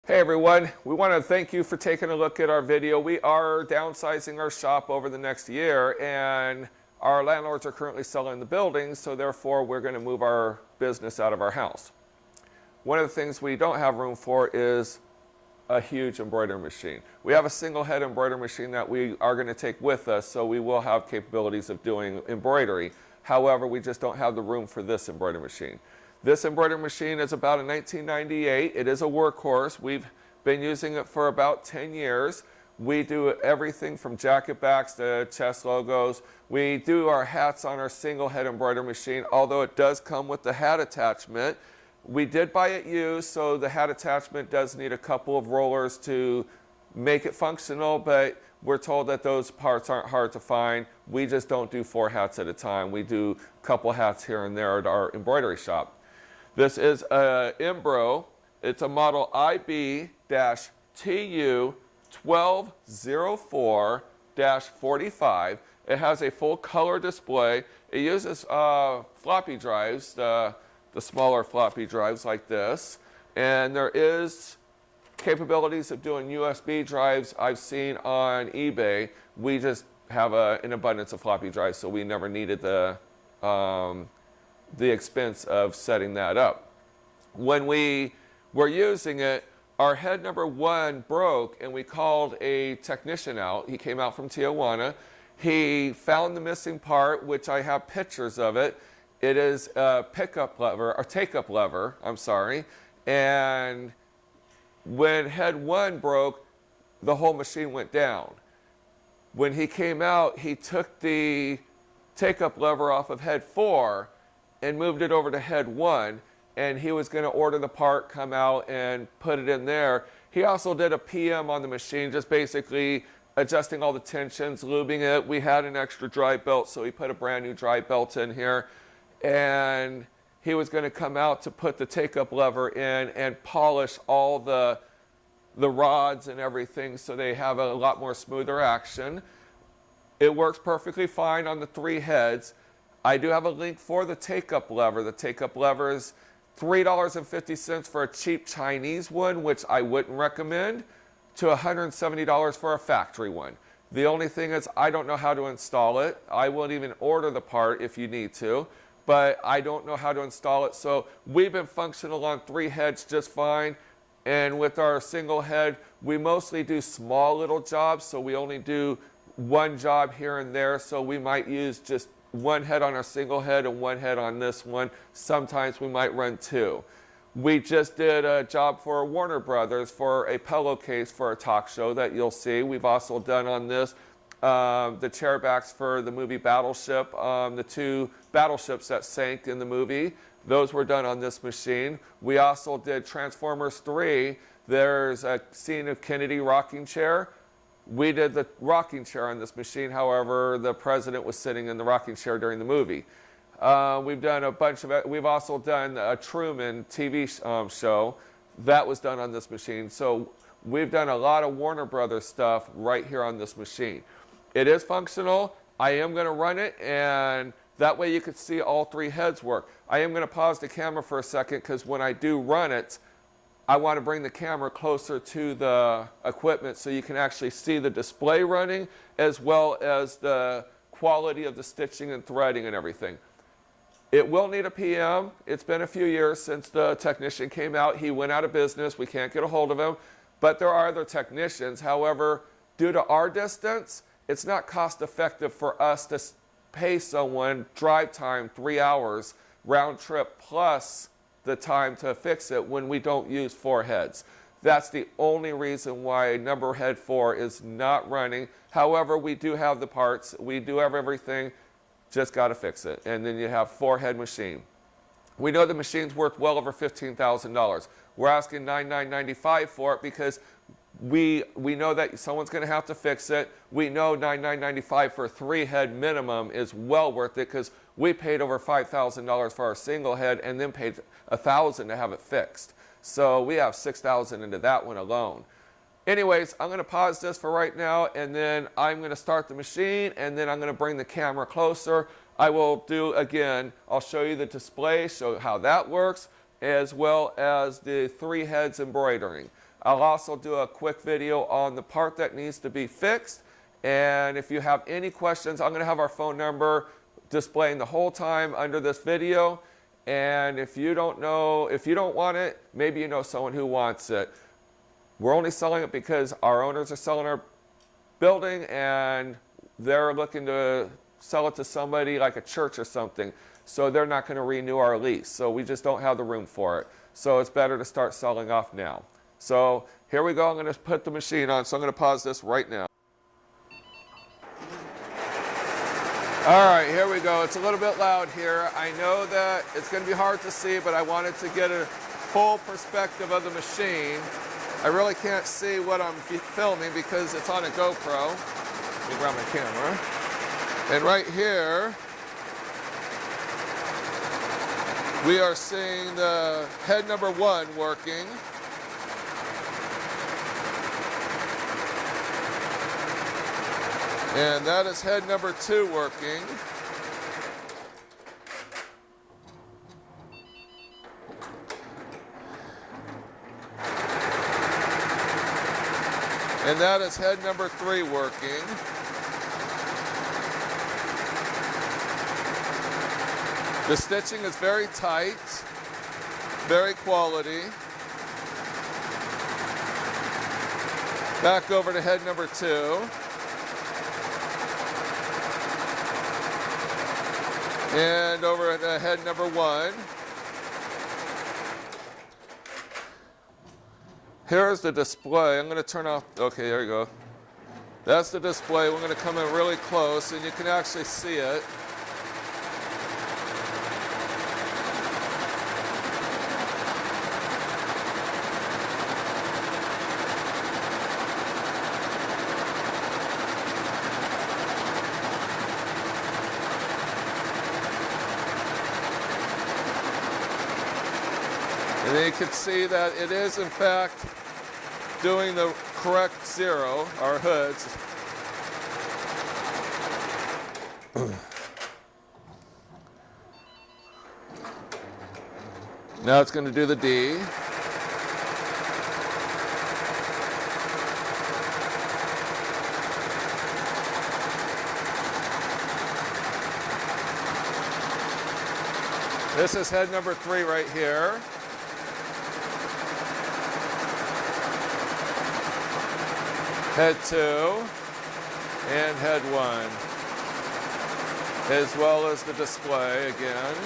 Hey everyone, we want to thank you for taking a look at our video. We are downsizing our shop over the next year, and our landlords are currently selling the building, so therefore we're going to move our business out of our house. One of the things we don't have room for is a huge embroidery machine. We have a single head embroidery machine that we are going to take with us, so we will have capabilities of doing embroidery. However, we just don't have the room for this embroidery machine. This embroidery machine is about a 1998. It is a workhorse. We've been using it for about 10 years. We do everything from jacket backs to chest logos. We do our hats on our single head embroidery machine, although it does come with the hat attachment. We did buy it used, so the hat attachment does need a couple of rollers to make it functional, but we're told that those parts aren't hard to find. We just don't do 4 hats at a time. We do a couple hats here and there at our embroidery shop. This is a Inbro. It's a model IB-TU1204-45. It has a full color display. It uses floppy drives, the smaller floppy drives like this. And there is capabilities of doing USB drives I've seen on eBay. We just have an abundance of floppy drives, so we never needed the expense of setting that up. When we were using it, our head number 1 broke, and we called a technician out. He came out from Tijuana. He found the missing part, which I have pictures of it. It is a pickup lever, or take-up lever, I'm sorry. And when head 1 broke, the whole machine went down. When he came out, he took the take-up lever off of head 4 and moved it over to head 1, and he was going to order the part, come out, and put it in there. He also did a PM on the machine, just basically adjusting all the tensions, lubing it. We had an extra dry belt, so he put a brand new dry belt in here, and he was going to come out to put the take-up lever in and polish all the rods and everything so they have a lot more smoother action. It works perfectly fine on the 3 heads. I do have a link for the take-up lever. The take-up lever is $3.50 for a cheap Chinese one, which I wouldn't recommend, to $170 for a factory one. The only thing is I don't know how to install it. I won't even order the part if you need to, but I don't know how to install it. So we've been functional on 3 heads just fine. And with our single head, we mostly do small little jobs, so we only do 1 job here and there. So we might use just 1 head on our single head and 1 head on this one. Sometimes we might run 2. We just did a job for Warner Brothers for a pillowcase for a talk show that you'll see. We've also done on this the chair backs for the movie Battleship, the 2 battleships that sank in the movie. Those were done on this machine. We also did Transformers 3. There's a scene of Kennedy rocking chair. We did the rocking chair on this machine. However, the president was sitting in the rocking chair during the movie. We've done a bunch of it. We've also done a Truman TV show. That was done on this machine. So we've done a lot of Warner Brothers stuff right here on this machine. It is functional. I am going to run it, and that way you can see all 3 heads work. I am going to pause the camera for a second because when I do run it, I want to bring the camera closer to the equipment so you can actually see the display running as well as the quality of the stitching and threading and everything. It will need a PM. It's been a few years since the technician came out. He went out of business. We can't get a hold of him. But there are other technicians. However, due to our distance, it's not cost effective for us to pay someone drive time 3 hours round trip plus the time to fix it when we don't use 4 heads. That's the only reason why number head 4 is not running. However, we do have the parts. We do have everything. Just got to fix it. And then you have 4 head machine. We know the machine's worth well over $15,000. We're asking $9,995 for it because we know that someone's going to have to fix it. We know $9,995 for a 3 head minimum is well worth it because we paid over $5,000 for our single head and then paid $1,000 to have it fixed. So we have $6,000 into that one alone. Anyways, I'm going to pause this for right now, and then I'm going to start the machine, and then I'm going to bring the camera closer. I will do, again, I'll show you the display, show how that works, as well as the 3 heads embroidering. I'll also do a quick video on the part that needs to be fixed. And if you have any questions, I'm going to have our phone number displaying the whole time under this video. And if you don't know, if you don't want it, maybe you know someone who wants it. We're only selling it because our owners are selling our building and they're looking to sell it to somebody like a church or something. So they're not going to renew our lease. So we just don't have the room for it. So it's better to start selling off now. So here we go. I'm going to put the machine on. So I'm going to pause this right now. All right, here we go. It's a little bit loud here. I know that it's going to be hard to see, but I wanted to get a full perspective of the machine. I really can't see what I'm filming because it's on a GoPro. Let me grab my camera. And right here, we are seeing the head number 1 working. And that is head number 2 working. And that is head number 3 working. The stitching is very tight, very quality. Back over to head number 2. And over to head number 1. Here's the display. I'm going to turn off. Okay, there you go. That's the display. We're going to come in really close and you can actually see it. And then you can see that it is, in fact, doing the correct 0, our hoods. Now it's going to do the D. This is head number 3 right here. Head 2 and head 1, as well as the display again.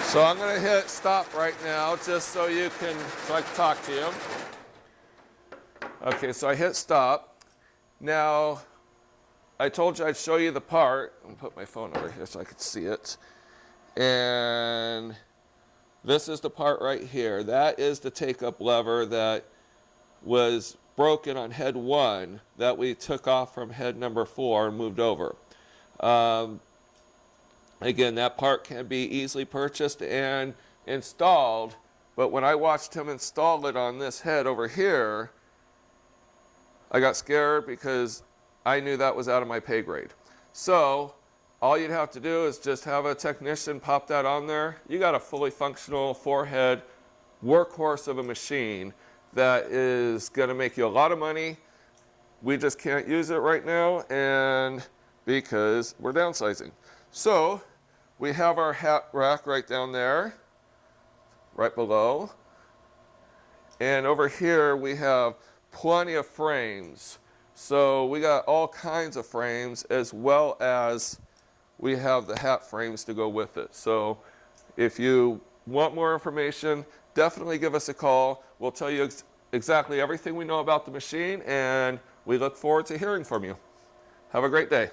So I'm going to hit stop right now just so you can, so I can talk to you. Okay, so I hit stop. Now, I told you I'd show you the part. I'm going to put my phone over here so I can see it. And this is the part right here. That is the take-up lever that was broken on head 1 that we took off from head number 4 and moved over. Again, that part can be easily purchased and installed, but when I watched him install it on this head over here, I got scared because I knew that was out of my pay grade. So all you'd have to do is just have a technician pop that on there. You got a fully functional 4-head workhorse of a machine that is going to make you a lot of money. We just can't use it right now, and because we're downsizing. So we have our hat rack right down there, right below. And over here we have plenty of frames. So we got all kinds of frames, as well as we have the hat frames to go with it. So if you want more information, definitely give us a call. We'll tell you exactly everything we know about the machine, and we look forward to hearing from you. Have a great day.